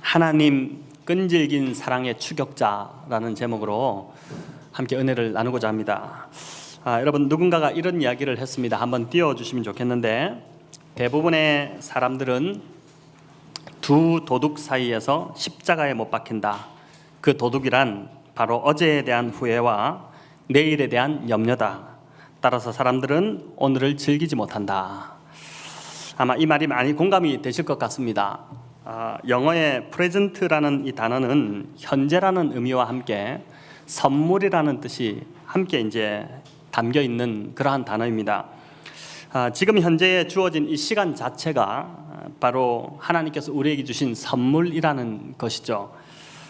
하나님 끈질긴 사랑의 추격자라는 제목으로 함께 은혜를 나누고자 합니다. 여러분, 누군가가 이런 이야기를 했습니다. 한번 띄워주시면 좋겠는데, 대부분의 사람들은 두 도둑 사이에서 십자가에 못 박힌다. 그 도둑이란 바로 어제에 대한 후회와 내일에 대한 염려다. 따라서 사람들은 오늘을 즐기지 못한다. 아마 이 말이 많이 공감이 되실 것 같습니다. 영어의 present라는 이 단어는 현재라는 의미와 함께 선물이라는 뜻이 함께 이제 담겨 있는 그러한 단어입니다. 지금 현재에 주어진 이 시간 자체가 바로 하나님께서 우리에게 주신 선물이라는 것이죠.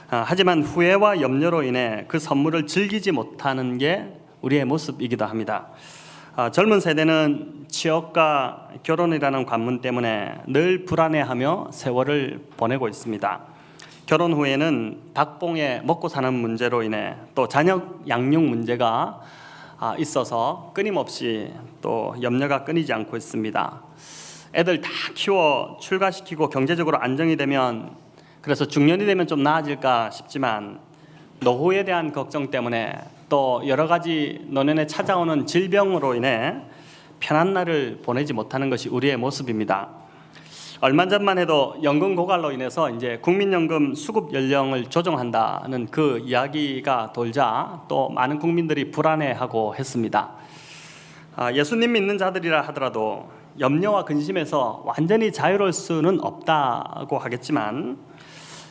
하지만 후회와 염려로 인해 그 선물을 즐기지 못하는 게 우리의 모습이기도 합니다. 젊은 세대는 취업과 결혼이라는 관문 때문에 늘 불안해하며 세월을 보내고 있습니다. 결혼 후에는 박봉의 먹고 사는 문제로 인해 또 자녀 양육 문제가 있어서 끊임없이 또 염려가 끊이지 않고 있습니다. 애들 다 키워 출가시키고 경제적으로 안정이 되면, 그래서 중년이 되면 좀 나아질까 싶지만 노후에 대한 걱정 때문에 또 여러 가지 노년에 찾아오는 질병으로 인해 편한 날을 보내지 못하는 것이 우리의 모습입니다. 얼마 전만 해도 연금 고갈로 인해서 이제 국민연금 수급 연령을 조정한다는 그 이야기가 돌자 또 많은 국민들이 불안해하고 했습니다. 예수님 믿는 자들이라 하더라도 염려와 근심에서 완전히 자유로울 수는 없다고 하겠지만,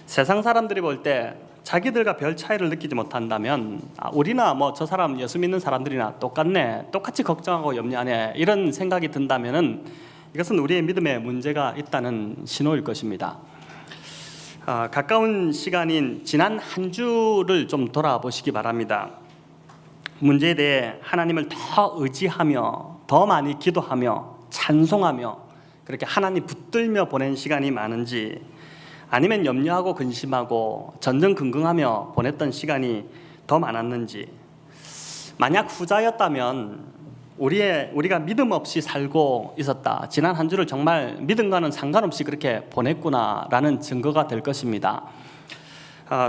세상 사람들이 볼 때 자기들과 별 차이를 느끼지 못한다면 우리나 뭐 저 사람 예수 믿는 사람들이나 똑같네, 똑같이 걱정하고 염려하네, 이런 생각이 든다면은 이것은 우리의 믿음에 문제가 있다는 신호일 것입니다. 가까운 시간인 지난 한 주를 좀 돌아보시기 바랍니다. 문제에 대해 하나님을 더 의지하며 더 많이 기도하며 찬송하며 그렇게 하나님 붙들며 보낸 시간이 많은지, 아니면 염려하고 근심하고 전전긍긍하며 보냈던 시간이 더 많았는지, 만약 후자였다면 우리가 믿음 없이 살고 있었다, 지난 한 주를 정말 믿음과는 상관없이 그렇게 보냈구나라는 증거가 될 것입니다.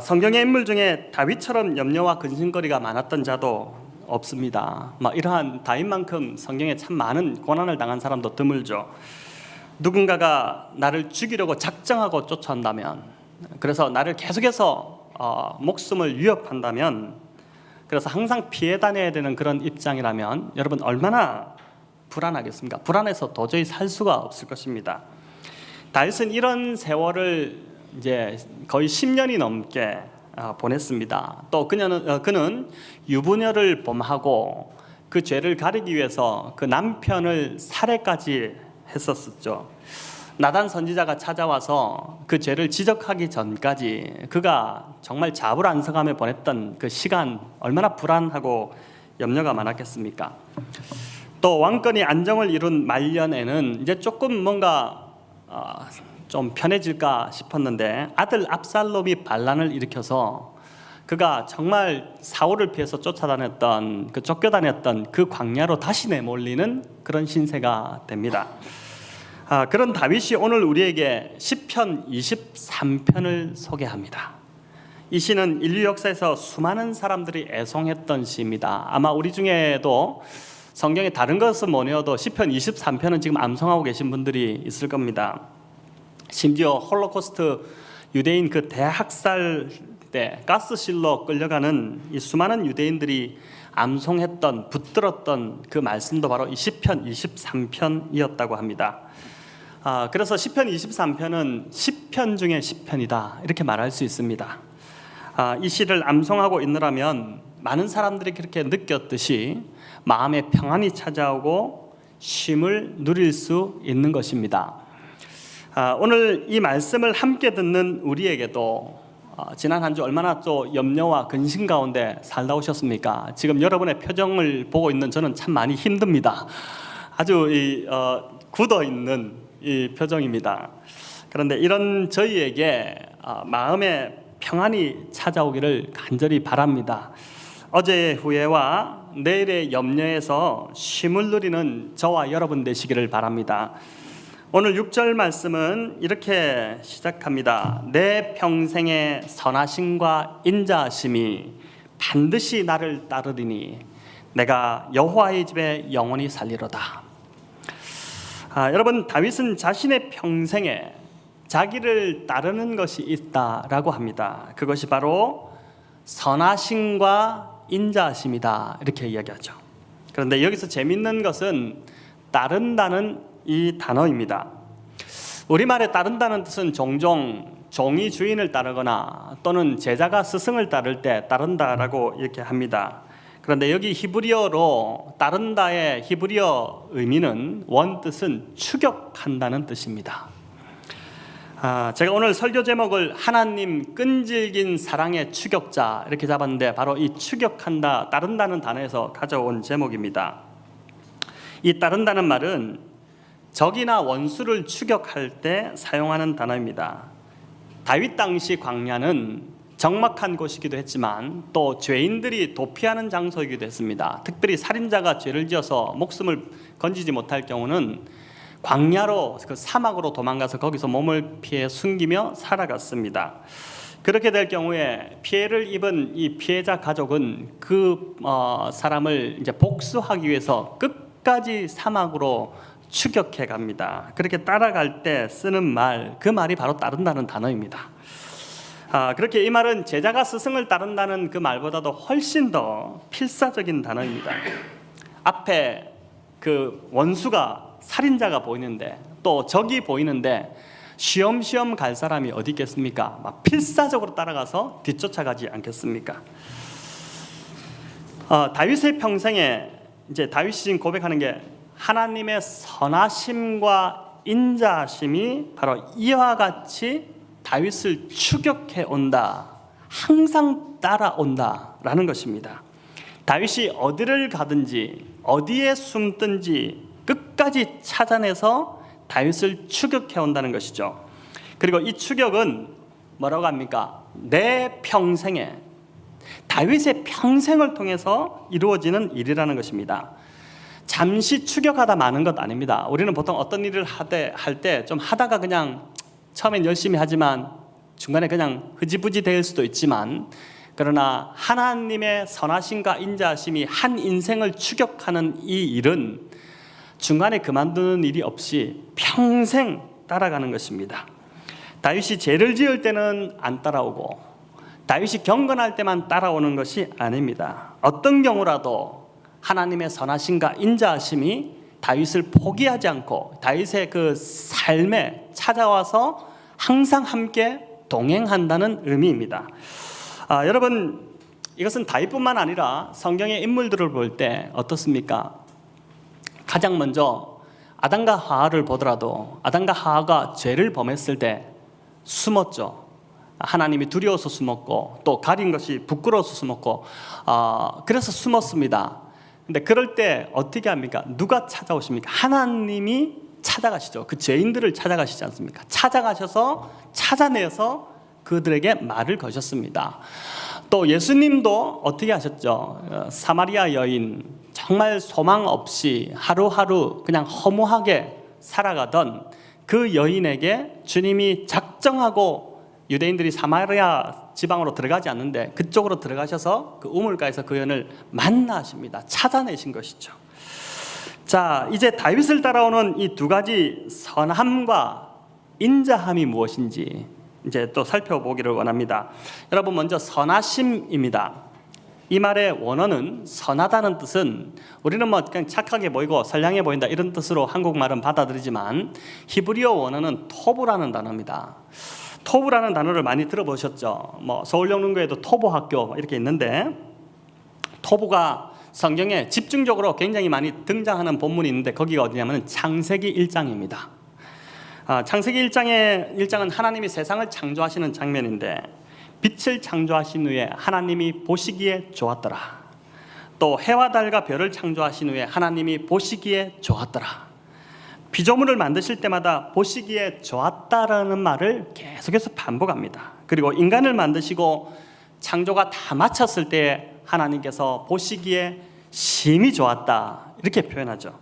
성경의 인물 중에 다윗처럼 염려와 근심거리가 많았던 자도 없습니다. 이러한 다윗만큼 성경에 참 많은 고난을 당한 사람도 드물죠. 누군가가 나를 죽이려고 작정하고 쫓아온다면, 그래서 나를 계속해서 목숨을 위협한다면, 그래서 항상 피해 다녀야 되는 그런 입장이라면 여러분 얼마나 불안하겠습니까? 불안해서 도저히 살 수가 없을 것입니다. 다윗은 이런 세월을 이제 거의 10년이 넘게 보냈습니다. 또 그는 유부녀를 범하고 그 죄를 가리기 위해서 그 남편을 살해까지 했었죠. 나단 선지자가 찾아와서 그 죄를 지적하기 전까지 그가 정말 자불안석하며 보냈던 그 시간, 얼마나 불안하고 염려가 많았겠습니까? 또 왕권이 안정을 이룬 말년에는 이제 조금 뭔가 좀 편해질까 싶었는데, 아들 압살롬이 반란을 일으켜서 그가 정말 사울을 피해서 쫓아다녔던 쫓겨다녔던 그 광야로 다시 내몰리는 그런 신세가 됩니다. 그런 다윗이 오늘 우리에게 시편 23편을 소개합니다. 이 시는 인류 역사에서 수많은 사람들이 애송했던 시입니다. 아마 우리 중에도 성경에 다른 것은 뭐니어도 시편 23편은 지금 암송하고 계신 분들이 있을 겁니다. 심지어 홀로코스트 유대인 그 대학살 때 가스실로 끌려가는 이 수많은 유대인들이 암송했던, 붙들었던 그 말씀도 바로 이 시편 23편이었다고 합니다. 그래서 시편 23편은 시편 중에 시편이다, 이렇게 말할 수 있습니다. 이 시를 암송하고 있느라면 많은 사람들이 그렇게 느꼈듯이 마음에 평안이 찾아오고 쉼을 누릴 수 있는 것입니다. 오늘 이 말씀을 함께 듣는 우리에게도 지난 한 주 얼마나 또 염려와 근심 가운데 살다 오셨습니까? 지금 여러분의 표정을 보고 있는 저는 참 많이 힘듭니다. 아주 굳어 있는 이 표정입니다. 그런데 이런 저희에게 마음의 평안이 찾아오기를 간절히 바랍니다. 어제의 후회와 내일의 염려에서 쉼을 누리는 저와 여러분 되시기를 바랍니다. 오늘 6절 말씀은 이렇게 시작합니다. 내 평생의 선하심과 인자하심이 반드시 나를 따르리니 내가 여호와의 집에 영원히 살리로다. 여러분, 다윗은 자신의 평생에 자기를 따르는 것이 있다라고 합니다. 그것이 바로 선하심과 인자하심이다, 이렇게 이야기하죠. 그런데 여기서 재밌는 것은 따른다는 이 단어입니다. 우리말에 따른다는 뜻은 종종 종이 주인을 따르거나 또는 제자가 스승을 따를 때 따른다라고 이렇게 합니다. 그런데 여기 히브리어로 따른다의 히브리어 의미는 원뜻은 추격한다는 뜻입니다. 제가 오늘 설교 제목을 하나님 끈질긴 사랑의 추격자 이렇게 잡았는데 바로 이 추격한다, 따른다는 단어에서 가져온 제목입니다. 이 따른다는 말은 적이나 원수를 추격할 때 사용하는 단어입니다. 다윗 당시 광야는 적막한 곳이기도 했지만 또 죄인들이 도피하는 장소이기도 했습니다. 특별히 살인자가 죄를 지어서 목숨을 건지지 못할 경우는 광야로, 그 사막으로 도망가서 거기서 몸을 피해 숨기며 살아갔습니다. 그렇게 될 경우에 피해를 입은 이 피해자 가족은 그 사람을 이제 복수하기 위해서 끝까지 사막으로 추격해 갑니다. 그렇게 따라갈 때 쓰는 말, 그 말이 바로 따른다는 단어입니다. 그렇게 이 말은 제자가 스승을 따른다는 그 말보다도 훨씬 더 필사적인 단어입니다. 앞에 그 원수가, 살인자가 보이는데 또 적이 보이는데 쉬엄쉬엄 갈 사람이 어디 있겠습니까? 막 필사적으로 따라가서 뒤쫓아가지 않겠습니까? 다윗의 평생에 이제 다윗이 지금 고백하는 게 하나님의 선하심과 인자하심이 바로 이와 같이 다윗을 추격해 온다, 항상 따라온다라는 것입니다. 다윗이 어디를 가든지 어디에 숨든지 끝까지 찾아내서 다윗을 추격해 온다는 것이죠. 그리고 이 추격은 뭐라고 합니까? 내 평생에, 다윗의 평생을 통해서 이루어지는 일이라는 것입니다. 잠시 추격하다 마는 것 아닙니다. 우리는 보통 어떤 일을 할 때 좀 하다가 그냥 처음엔 열심히 하지만 중간에 그냥 흐지부지 될 수도 있지만, 그러나 하나님의 선하심과 인자하심이 한 인생을 추격하는 이 일은 중간에 그만두는 일이 없이 평생 따라가는 것입니다. 다윗이 죄를 지을 때는 안 따라오고 다윗이 경건할 때만 따라오는 것이 아닙니다. 어떤 경우라도 하나님의 선하심과 인자하심이 다윗을 포기하지 않고 다윗의 그 삶에 찾아와서 항상 함께 동행한다는 의미입니다. 여러분, 이것은 다윗뿐만 아니라 성경의 인물들을 볼 때 어떻습니까? 가장 먼저 아담과 하와를 보더라도 아담과 하와가 죄를 범했을 때 숨었죠. 하나님이 두려워서 숨었고 또 가린 것이 부끄러워서 숨었고 그래서 숨었습니다. 근데 그럴 때 어떻게 합니까? 누가 찾아오십니까? 하나님이 찾아가시죠. 그 죄인들을 찾아가시지 않습니까? 찾아가셔서 찾아내서 그들에게 말을 거셨습니다. 또 예수님도 어떻게 하셨죠? 사마리아 여인, 정말 소망 없이 하루하루 그냥 허무하게 살아가던 그 여인에게 주님이 작정하고, 유대인들이 사마리아 지방으로 들어가지 않는데 그쪽으로 들어가셔서 그 우물가에서 그 여인을 만나십니다. 찾아내신 것이죠. 자, 이제 다윗을 따라오는 이 두 가지 선함과 인자함이 무엇인지 이제 또 살펴보기를 원합니다. 여러분, 먼저 선하심입니다. 이 말의 원어는, 선하다는 뜻은 우리는 뭐 그냥 착하게 보이고 선량해 보인다 이런 뜻으로 한국말은 받아들이지만 히브리어 원어는 토부라는 단어입니다. 토부라는 단어를 많이 들어보셨죠? 뭐 서울영문고에도 토부학교 이렇게 있는데, 토부가 성경에 집중적으로 굉장히 많이 등장하는 본문이 있는데 거기가 어디냐면 창세기 1장입니다. 창세기 1장은 하나님이 세상을 창조하시는 장면인데, 빛을 창조하신 후에 하나님이 보시기에 좋았더라. 또 해와 달과 별을 창조하신 후에 하나님이 보시기에 좋았더라. 피조물을 만드실 때마다 보시기에 좋았다라는 말을 계속해서 반복합니다. 그리고 인간을 만드시고 창조가 다 마쳤을 때 하나님께서 보시기에 심히 좋았다, 이렇게 표현하죠.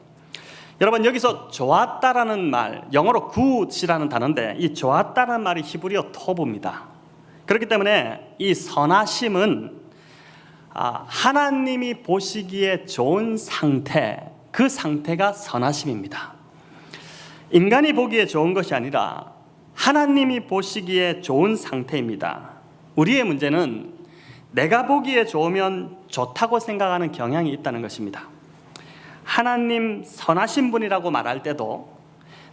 여러분 여기서 좋았다라는 말, 영어로 good이라는 단어인데 이 좋았다라는 말이 히브리어 토브입니다. 그렇기 때문에 이 선하심은 하나님이 보시기에 좋은 상태, 그 상태가 선하심입니다. 인간이 보기에 좋은 것이 아니라 하나님이 보시기에 좋은 상태입니다. 우리의 문제는 내가 보기에 좋으면 좋다고 생각하는 경향이 있다는 것입니다. 하나님 선하신 분이라고 말할 때도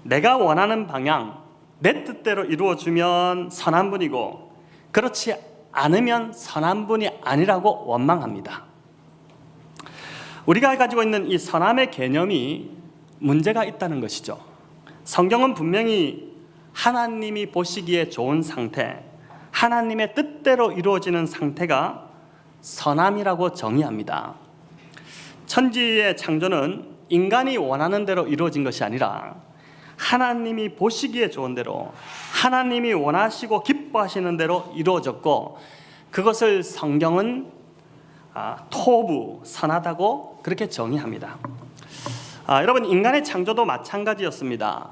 내가 원하는 방향, 내 뜻대로 이루어주면 선한 분이고 그렇지 않으면 선한 분이 아니라고 원망합니다. 우리가 가지고 있는 이 선함의 개념이 문제가 있다는 것이죠. 성경은 분명히 하나님이 보시기에 좋은 상태, 하나님의 뜻대로 이루어지는 상태가 선함이라고 정의합니다. 천지의 창조는 인간이 원하는 대로 이루어진 것이 아니라 하나님이 보시기에 좋은 대로, 하나님이 원하시고 기뻐하시는 대로 이루어졌고 그것을 성경은 토부, 선하다고 그렇게 정의합니다. 여러분 인간의 창조도 마찬가지였습니다.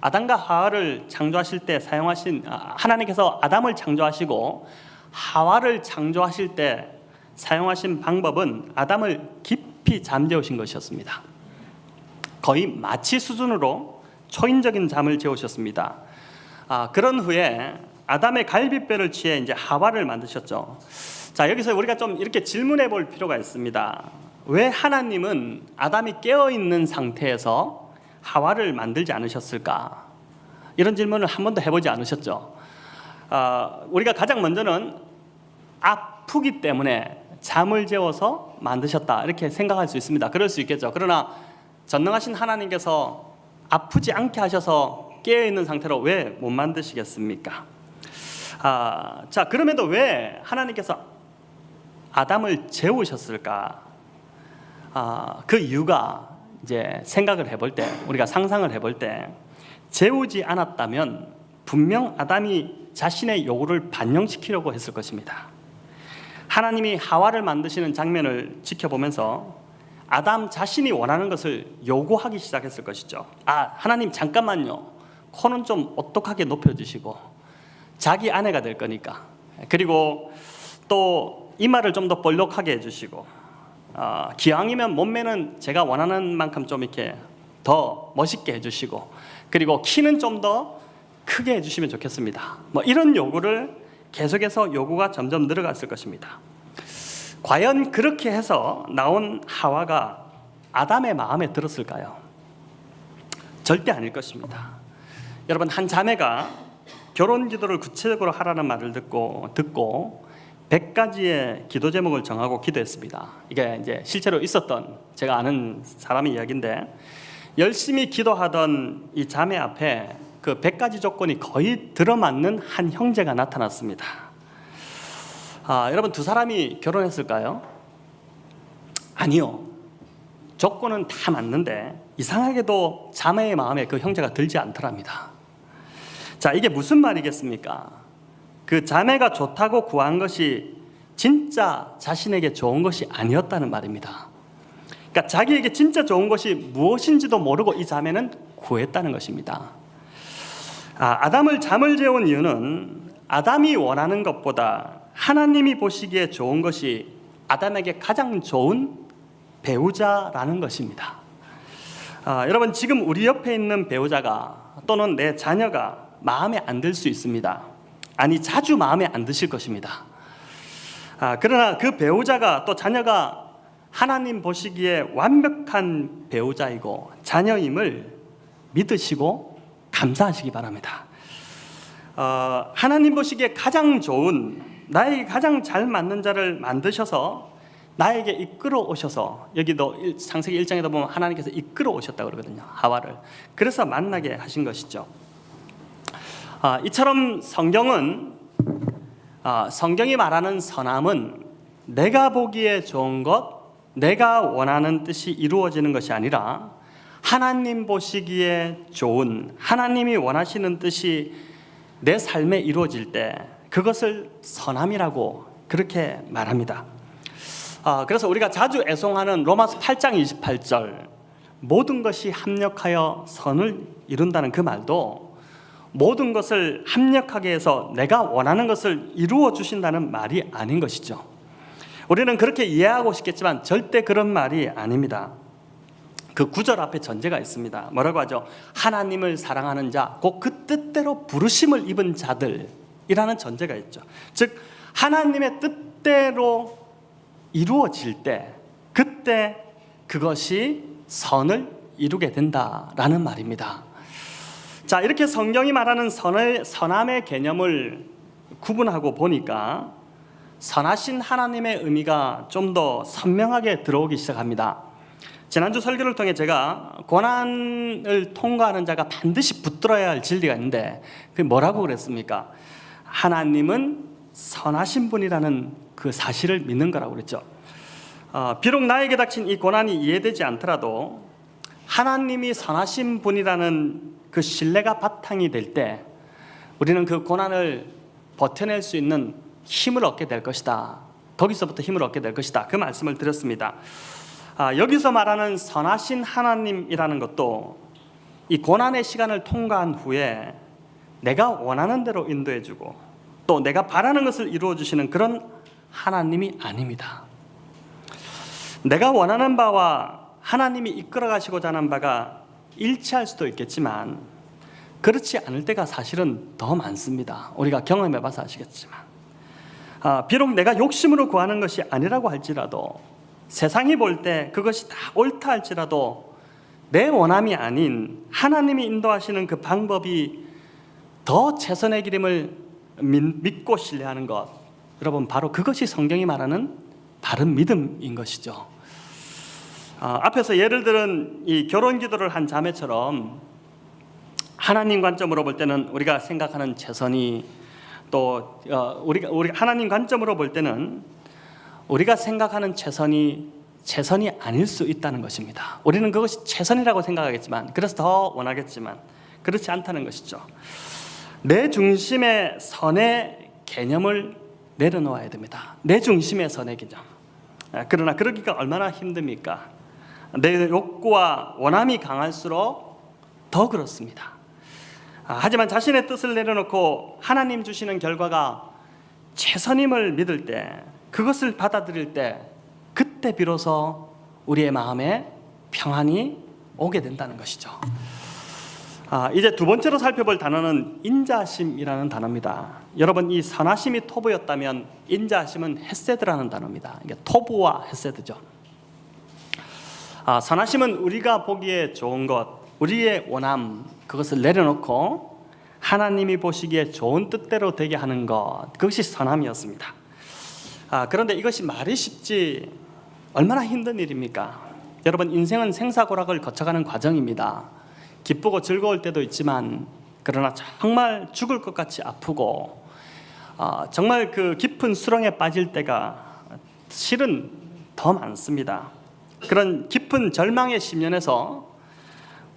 아담과 하와를 창조하실 때 사용하신 하나님께서 아담을 창조하시고 하와를 창조하실 때 사용하신 방법은 아담을 깊이 잠재우신 것이었습니다. 거의 마취 수준으로 초인적인 잠을 재우셨습니다. 그런 후에 아담의 갈비뼈를 취해 이제 하와를 만드셨죠. 자, 여기서 우리가 좀 이렇게 질문해 볼 필요가 있습니다. 왜 하나님은 아담이 깨어 있는 상태에서 하와를 만들지 않으셨을까? 이런 질문을 한 번도 해보지 않으셨죠. 우리가 가장 먼저는 아프기 때문에 잠을 재워서 만드셨다 이렇게 생각할 수 있습니다. 그럴 수 있겠죠. 그러나 전능하신 하나님께서 아프지 않게 하셔서 깨어있는 상태로 왜 못 만드시겠습니까? 자, 그럼에도 왜 하나님께서 아담을 재우셨을까? 그 이유가 이제 생각을 해볼 때, 우리가 상상을 해볼 때 재우지 않았다면 분명 아담이 자신의 요구를 반영시키려고 했을 것입니다. 하나님이 하와를 만드시는 장면을 지켜보면서 아담 자신이 원하는 것을 요구하기 시작했을 것이죠. 하나님 잠깐만요. 코는 좀 오똑하게 높여주시고 자기 아내가 될 거니까, 그리고 또 이마를 좀 더 볼록하게 해주시고 기왕이면 몸매는 제가 원하는 만큼 좀 이렇게 더 멋있게 해주시고 그리고 키는 좀 더 크게 해주시면 좋겠습니다. 이런 요구를 계속해서 요구가 점점 늘어갔을 것입니다. 과연 그렇게 해서 나온 하와가 아담의 마음에 들었을까요? 절대 아닐 것입니다. 여러분, 한 자매가 결혼 기도를 구체적으로 하라는 말을 듣고 100가지의 기도 제목을 정하고 기도했습니다. 이게 이제 실제로 있었던 제가 아는 사람의 이야기인데, 열심히 기도하던 이 자매 앞에 그 100가지 조건이 거의 들어맞는 한 형제가 나타났습니다. 여러분, 두 사람이 결혼했을까요? 아니요. 조건은 다 맞는데 이상하게도 자매의 마음에 그 형제가 들지 않더랍니다. 자, 이게 무슨 말이겠습니까? 그 자매가 좋다고 구한 것이 진짜 자신에게 좋은 것이 아니었다는 말입니다. 그러니까 자기에게 진짜 좋은 것이 무엇인지도 모르고 이 자매는 구했다는 것입니다. 아담을 잠을 재운 이유는 아담이 원하는 것보다 하나님이 보시기에 좋은 것이 아담에게 가장 좋은 배우자라는 것입니다. 여러분, 지금 우리 옆에 있는 배우자가 또는 내 자녀가 마음에 안 들 수 있습니다. 아니, 자주 마음에 안 드실 것입니다. 그러나 그 배우자가 또 자녀가 하나님 보시기에 완벽한 배우자이고 자녀임을 믿으시고 감사하시기 바랍니다. 하나님 보시기에 가장 좋은, 나에게 가장 잘 맞는 자를 만드셔서 나에게 이끌어 오셔서, 여기도 창세기 1장에도 보면 하나님께서 이끌어 오셨다고 그러거든요, 하와를. 그래서 만나게 하신 것이죠. 이처럼 성경이 말하는 선함은 내가 보기에 좋은 것, 내가 원하는 뜻이 이루어지는 것이 아니라 하나님 보시기에 좋은, 하나님이 원하시는 뜻이 내 삶에 이루어질 때 그것을 선함이라고 그렇게 말합니다. 그래서 우리가 자주 애송하는 로마서 8장 28절, 모든 것이 합력하여 선을 이룬다는 그 말도 모든 것을 합력하게 해서 내가 원하는 것을 이루어 주신다는 말이 아닌 것이죠. 우리는 그렇게 이해하고 싶겠지만 절대 그런 말이 아닙니다. 그 구절 앞에 전제가 있습니다. 뭐라고 하죠? 하나님을 사랑하는 자, 곧 그 뜻대로 부르심을 입은 자들이라는 전제가 있죠. 즉 하나님의 뜻대로 이루어질 때 그때 그것이 선을 이루게 된다라는 말입니다. 자, 이렇게 성경이 말하는 선함의 개념을 구분하고 보니까 선하신 하나님의 의미가 좀 더 선명하게 들어오기 시작합니다. 지난주 설교를 통해 제가 고난을 통과하는 자가 반드시 붙들어야 할 진리가 있는데 그게 뭐라고 그랬습니까? 하나님은 선하신 분이라는 그 사실을 믿는 거라고 그랬죠. 비록 나에게 닥친 이 고난이 이해되지 않더라도 하나님이 선하신 분이라는 그 신뢰가 바탕이 될 때 우리는 그 고난을 버텨낼 수 있는 힘을 얻게 될 것이다. 거기서부터 힘을 얻게 될 것이다. 그 말씀을 드렸습니다. 여기서 말하는 선하신 하나님이라는 것도 이 고난의 시간을 통과한 후에 내가 원하는 대로 인도해주고 또 내가 바라는 것을 이루어주시는 그런 하나님이 아닙니다. 내가 원하는 바와 하나님이 이끌어 가시고자 하는 바가 일치할 수도 있겠지만 그렇지 않을 때가 사실은 더 많습니다. 우리가 경험해 봐서 아시겠지만 비록 내가 욕심으로 구하는 것이 아니라고 할지라도 세상이 볼 때 그것이 다 옳다 할지라도 내 원함이 아닌 하나님이 인도하시는 그 방법이 더 최선의 길임을 믿고 신뢰하는 것, 여러분 바로 그것이 성경이 말하는 바른 믿음인 것이죠. 앞에서 예를 들은 이 결혼 기도를 한 자매처럼 하나님 관점으로 볼 때는 우리가 생각하는 최선이 또 우리가 하나님 관점으로 볼 때는 우리가 생각하는 최선이 아닐 수 있다는 것입니다. 우리는 그것이 최선이라고 생각하겠지만 그래서 더 원하겠지만 그렇지 않다는 것이죠. 내 중심의 선의 개념을 내려놓아야 됩니다. 내 중심의 선의 개념. 그러나 그러기가 얼마나 힘듭니까? 내 욕구와 원함이 강할수록 더 그렇습니다. 하지만 자신의 뜻을 내려놓고 하나님 주시는 결과가 최선임을 믿을 때 그것을 받아들일 때 그때 비로소 우리의 마음에 평안이 오게 된다는 것이죠. 이제 두 번째로 살펴볼 단어는 인자심이라는 단어입니다. 여러분 이 선하심이 토부였다면 인자심은 헤세드라는 단어입니다. 이게 토부와 헤세드죠. 선하심은 우리가 보기에 좋은 것, 우리의 원함 그것을 내려놓고 하나님이 보시기에 좋은 뜻대로 되게 하는 것, 그것이 선함이었습니다. 그런데 이것이 말이 쉽지 얼마나 힘든 일입니까? 여러분 인생은 생사고락을 거쳐가는 과정입니다. 기쁘고 즐거울 때도 있지만 그러나 정말 죽을 것 같이 아프고 정말 그 깊은 수렁에 빠질 때가 실은 더 많습니다. 그런 깊은 절망의 심연에서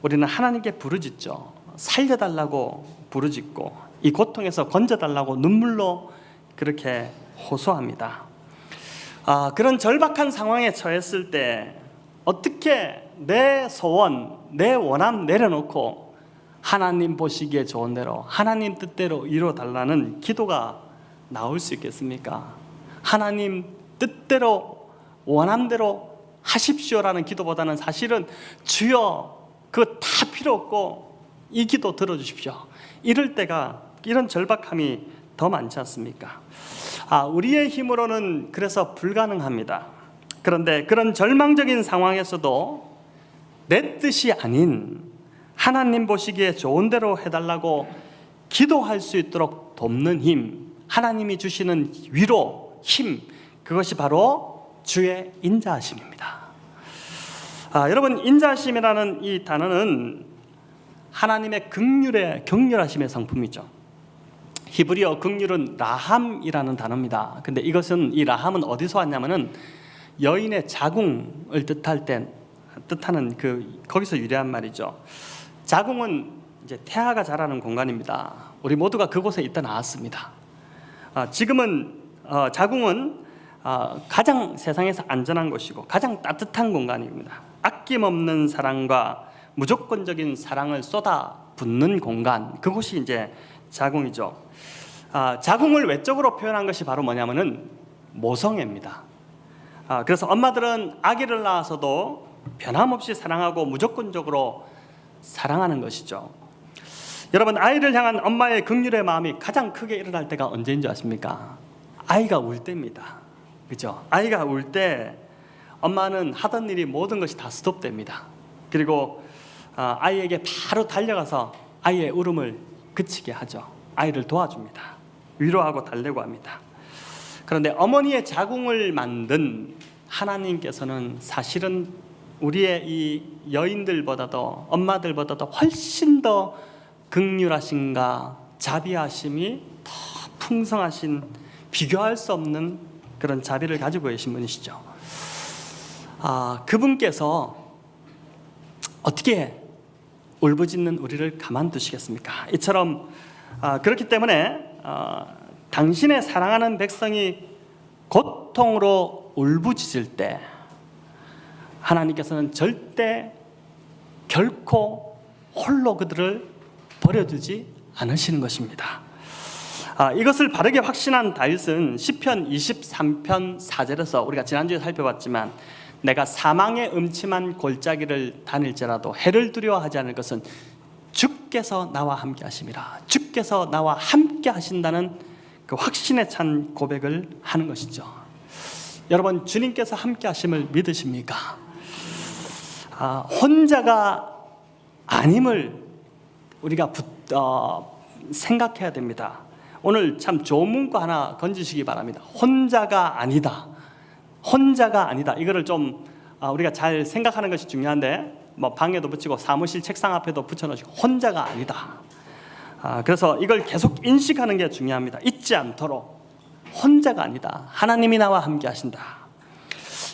우리는 하나님께 부르짖죠. 살려달라고 부르짖고 이 고통에서 건져달라고 눈물로 그렇게 호소합니다. 그런 절박한 상황에 처했을 때 어떻게 내 소원, 내 원함 내려놓고 하나님 보시기에 좋은 대로 하나님 뜻대로 이루어달라는 기도가 나올 수 있겠습니까? 하나님 뜻대로 원함대로 하십시오라는 기도보다는 사실은 주여 그거 다 필요 없고 이 기도 들어주십시오. 이럴 때가 이런 절박함이 더 많지 않습니까? 우리의 힘으로는 그래서 불가능합니다. 그런데 그런 절망적인 상황에서도 내 뜻이 아닌 하나님 보시기에 좋은 대로 해달라고 기도할 수 있도록 돕는 힘, 하나님이 주시는 위로, 힘, 그것이 바로 주의 인자하심입니다. 여러분 인자하심이라는 이 단어는 하나님의 긍휼하심의 성품이죠. 히브리어 긍휼은 라함이라는 단어입니다. 근데 이것은 이 라함은 어디서 왔냐면은 여인의 자궁을 뜻하는 거기서 유래한 말이죠. 자궁은 이제 태아가 자라는 공간입니다. 우리 모두가 그곳에 있다 나왔습니다. 지금은 자궁은 가장 세상에서 안전한 곳이고 가장 따뜻한 공간입니다. 아낌없는 사랑과 무조건적인 사랑을 쏟아붓는 공간, 그곳이 이제 자궁이죠. 자궁을 외적으로 표현한 것이 바로 뭐냐면은 모성애입니다. 그래서 엄마들은 아기를 낳아서도 변함없이 사랑하고 무조건적으로 사랑하는 것이죠. 여러분, 아이를 향한 엄마의 긍휼의 마음이 가장 크게 일어날 때가 언제인 줄 아십니까? 아이가 울 때입니다. 그죠? 아이가 울 때 엄마는 하던 일이 모든 것이 다 스톱됩니다. 그리고 아이에게 바로 달려가서 아이의 울음을 그치게 하죠. 아이를 도와줍니다. 위로하고 달래고 합니다. 그런데 어머니의 자궁을 만든 하나님께서는 사실은 우리의 이 여인들보다도, 엄마들보다도 훨씬 더 긍휼하심과 자비하심이 더 풍성하신, 비교할 수 없는 그런 자비를 가지고 계신 분이시죠. 그분께서 어떻게 울부짖는 우리를 가만두시겠습니까? 이처럼 그렇기 때문에 당신의 사랑하는 백성이 고통으로 울부짖을 때 하나님께서는 절대 결코 홀로 그들을 버려두지 않으시는 것입니다. 이것을 바르게 확신한 다윗은 시편 23편 4절에서 우리가 지난주에 살펴봤지만, 내가 사망의 음침한 골짜기를 다닐지라도 해를 두려워하지 않을 것은 주께서 나와 함께 하심이라. 주께서 나와 함께 하신다는 그 확신에 찬 고백을 하는 것이죠. 여러분, 주님께서 함께 하심을 믿으십니까? 혼자가 아님을 우리가 생각해야 됩니다. 오늘 참 좋은 문구 하나 건지시기 바랍니다. 혼자가 아니다. 혼자가 아니다. 이거를 좀 우리가 잘 생각하는 것이 중요한데, 뭐 방에도 붙이고 사무실 책상 앞에도 붙여놓으시고, 혼자가 아니다. 그래서 이걸 계속 인식하는 게 중요합니다. 잊지 않도록 혼자가 아니다. 하나님이 나와 함께 하신다.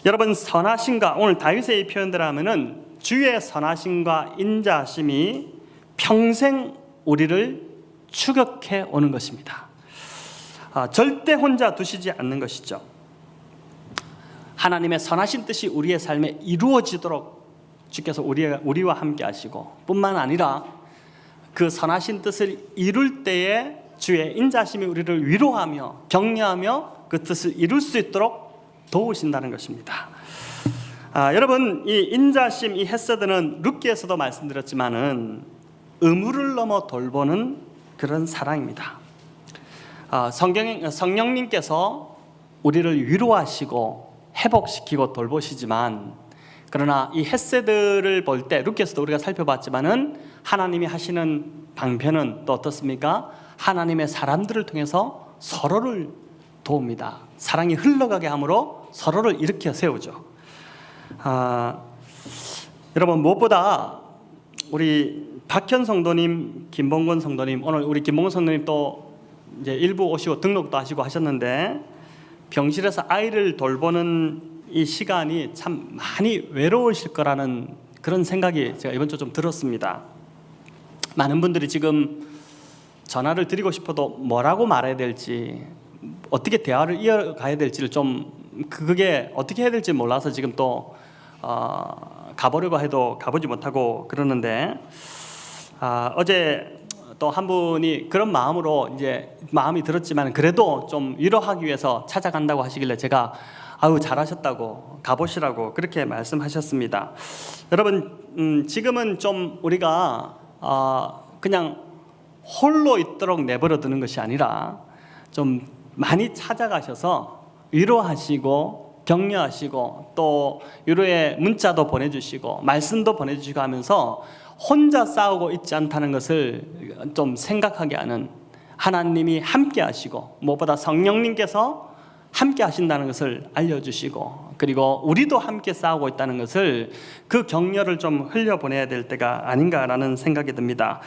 여러분, 선하심과, 오늘 다윗의 이 표현대로 하면은 주의 선하심과 인자하심이 평생 우리를 추격해 오는 것입니다. 절대 혼자 두시지 않는 것이죠. 하나님의 선하신 뜻이 우리의 삶에 이루어지도록 주께서 우리와 함께 하시고, 뿐만 아니라 그 선하신 뜻을 이룰 때에 주의 인자심이 우리를 위로하며 격려하며 그 뜻을 이룰 수 있도록 도우신다는 것입니다. 여러분, 이 인자심, 이 헤세드는 룻기에서도 말씀드렸지만은 의무를 넘어 돌보는 그런 사랑입니다. 성령님께서 우리를 위로하시고 회복시키고 돌보시지만, 그러나 이 헤세드를 볼 때 룻기에서도 우리가 살펴봤지만은 하나님이 하시는 방편은 또 어떻습니까? 하나님의 사람들을 통해서 서로를 도웁니다. 사랑이 흘러가게 함으로 서로를 일으켜 세우죠. 여러분, 무엇보다 우리 박현 성도님, 김봉건 성도님, 오늘 우리 김봉건 성도님 또 이제 일부 오시고 등록도 하시고 하셨는데, 병실에서 아이를 돌보는 이 시간이 참 많이 외로우실 거라는 그런 생각이 제가 이번 주 좀 들었습니다. 많은 분들이 지금 전화를 드리고 싶어도 뭐라고 말해야 될지, 어떻게 대화를 이어가야 될지를 좀, 그게 어떻게 해야 될지 몰라서 지금 또 가보려고 해도 가보지 못하고 그러는데, 어제 또 한 분이 그런 마음으로 이제 마음이 들었지만 그래도 좀 위로하기 위해서 찾아간다고 하시길래 제가 잘하셨다고, 가보시라고 그렇게 말씀하셨습니다. 여러분, 지금은 좀 우리가 그냥 홀로 있도록 내버려 두는 것이 아니라 좀 많이 찾아가셔서 위로하시고 격려하시고, 또 위로의 문자도 보내주시고 말씀도 보내주시고 하면서 혼자 싸우고 있지 않다는 것을 좀 생각하게 하는, 하나님이 함께 하시고 무엇보다 성령님께서 함께 하신다는 것을 알려주시고, 그리고 우리도 함께 싸우고 있다는 것을, 그 격려를 좀 흘려보내야 될 때가 아닌가라는 생각이 듭니다.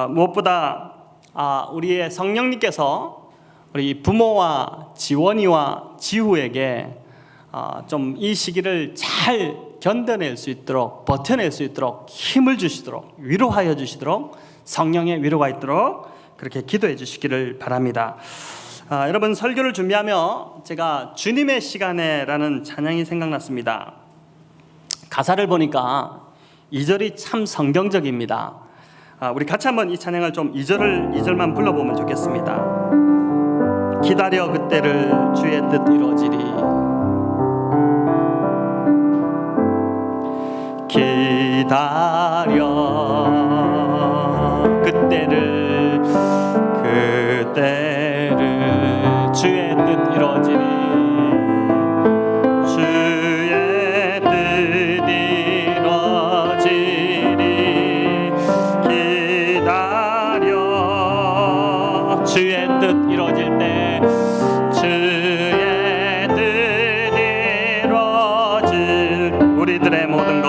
무엇보다 우리의 성령님께서 우리 부모와 지원이와 지후에게 좀 이 시기를 잘 견뎌낼 수 있도록, 버텨낼 수 있도록 힘을 주시도록, 위로하여 주시도록, 성령의 위로가 있도록 그렇게 기도해 주시기를 바랍니다. 여러분, 설교를 준비하며 제가 주님의 시간에라는 찬양이 생각났습니다. 가사를 보니까 2절이 참 성경적입니다. 우리 같이 한번 이 찬양을 좀 2절만 불러보면 좋겠습니다. 기다려 그때를 주의 뜻 이루어지리. 기다려 그때를 주의 뜻 이루어지리. 주의 뜻 이루어지리. 기다려 주의 뜻 이루어질 때 주의 뜻 이루어질 우리들의 모든 것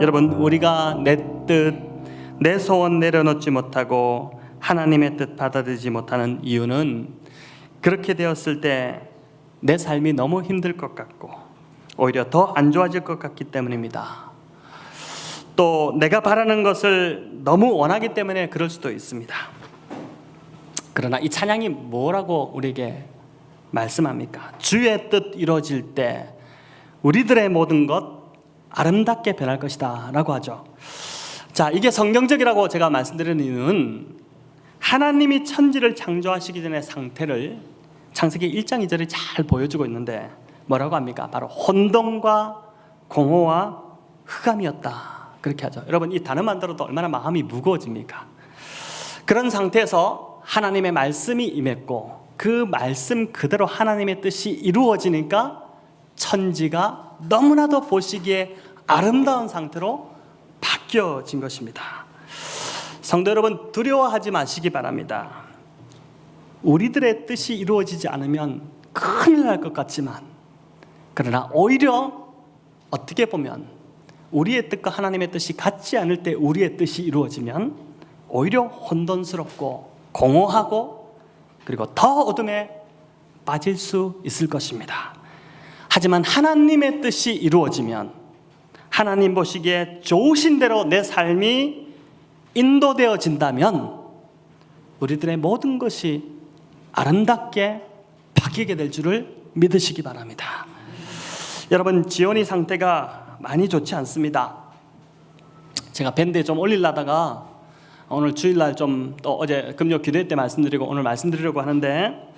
여러분, 우리가 내 뜻, 내 소원 내려놓지 못하고 하나님의 뜻 받아들이지 못하는 이유는 그렇게 되었을 때 내 삶이 너무 힘들 것 같고 오히려 더 안 좋아질 것 같기 때문입니다. 또 내가 바라는 것을 너무 원하기 때문에 그럴 수도 있습니다. 그러나 이 찬양이 뭐라고 우리에게 말씀합니까? 주의 뜻 이루어질 때 우리들의 모든 것 아름답게 변할 것이다 라고 하죠. 자, 이게 성경적이라고 제가 말씀드리는 이유는 하나님이 천지를 창조하시기 전의 상태를 창세기 1장 2절이 잘 보여주고 있는데 뭐라고 합니까? 바로 혼돈과 공허와 흑암이었다 그렇게 하죠. 여러분, 이 단어만 들어도 얼마나 마음이 무거워집니까? 그런 상태에서 하나님의 말씀이 임했고 그 말씀 그대로 하나님의 뜻이 이루어지니까 천지가 너무나도 보시기에 아름다운 상태로 바뀌어진 것입니다. 성도 여러분, 두려워하지 마시기 바랍니다. 우리들의 뜻이 이루어지지 않으면 큰일 날 것 같지만 그러나 오히려 어떻게 보면 우리의 뜻과 하나님의 뜻이 같지 않을 때 우리의 뜻이 이루어지면 오히려 혼돈스럽고 공허하고 그리고 더 어둠에 빠질 수 있을 것입니다. 하지만 하나님의 뜻이 이루어지면 하나님 보시기에 좋으신 대로 내 삶이 인도되어진다면 우리들의 모든 것이 아름답게 바뀌게 될 줄을 믿으시기 바랍니다. 여러분, 지원이 상태가 많이 좋지 않습니다. 제가 밴드에 좀 올리려다가 오늘 주일날 좀 또 어제 금요 기도회 때 말씀드리고 오늘 말씀드리려고 하는데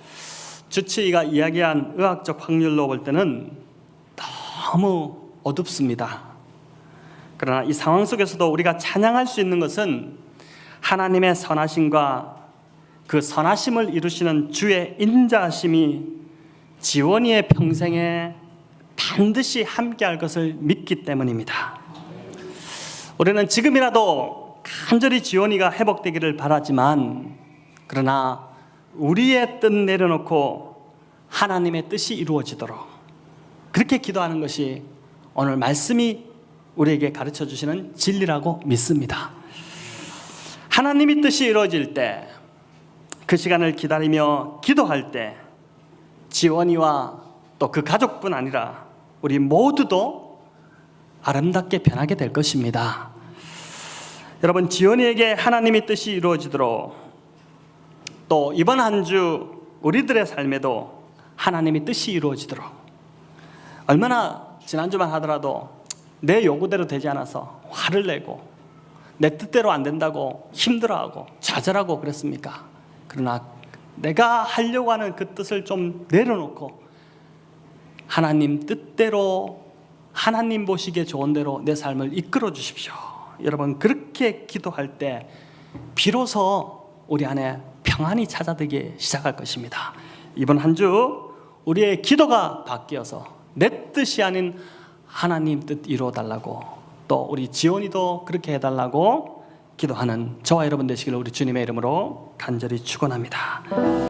주치의가 이야기한 의학적 확률로 볼 때는 너무 어둡습니다. 그러나 이 상황 속에서도 우리가 찬양할 수 있는 것은 하나님의 선하심과 그 선하심을 이루시는 주의 인자하심이 지원이의 평생에 반드시 함께할 것을 믿기 때문입니다. 우리는 지금이라도 간절히 지원이가 회복되기를 바라지만 그러나 우리의 뜻 내려놓고 하나님의 뜻이 이루어지도록 그렇게 기도하는 것이 오늘 말씀이 우리에게 가르쳐 주시는 진리라고 믿습니다. 하나님의 뜻이 이루어질 때 그 시간을 기다리며 기도할 때 지원이와 또 그 가족뿐 아니라 우리 모두도 아름답게 변하게 될 것입니다. 여러분, 지원이에게 하나님의 뜻이 이루어지도록 또 이번 한 주 우리들의 삶에도 하나님의 뜻이 이루어지도록 얼마나 지난주만 하더라도 내 요구대로 되지 않아서 화를 내고 내 뜻대로 안 된다고 힘들어하고 좌절하고 그랬습니까? 그러나 내가 하려고 하는 그 뜻을 좀 내려놓고 하나님 뜻대로 하나님 보시기에 좋은 대로 내 삶을 이끌어 주십시오. 여러분, 그렇게 기도할 때 비로소 우리 안에 평안이 찾아들기 시작할 것입니다. 이번 한 주 우리의 기도가 바뀌어서 내 뜻이 아닌 하나님 뜻 이루어달라고 또 우리 지원이도 그렇게 해달라고 기도하는 저와 여러분 되시기를 우리 주님의 이름으로 간절히 축원합니다.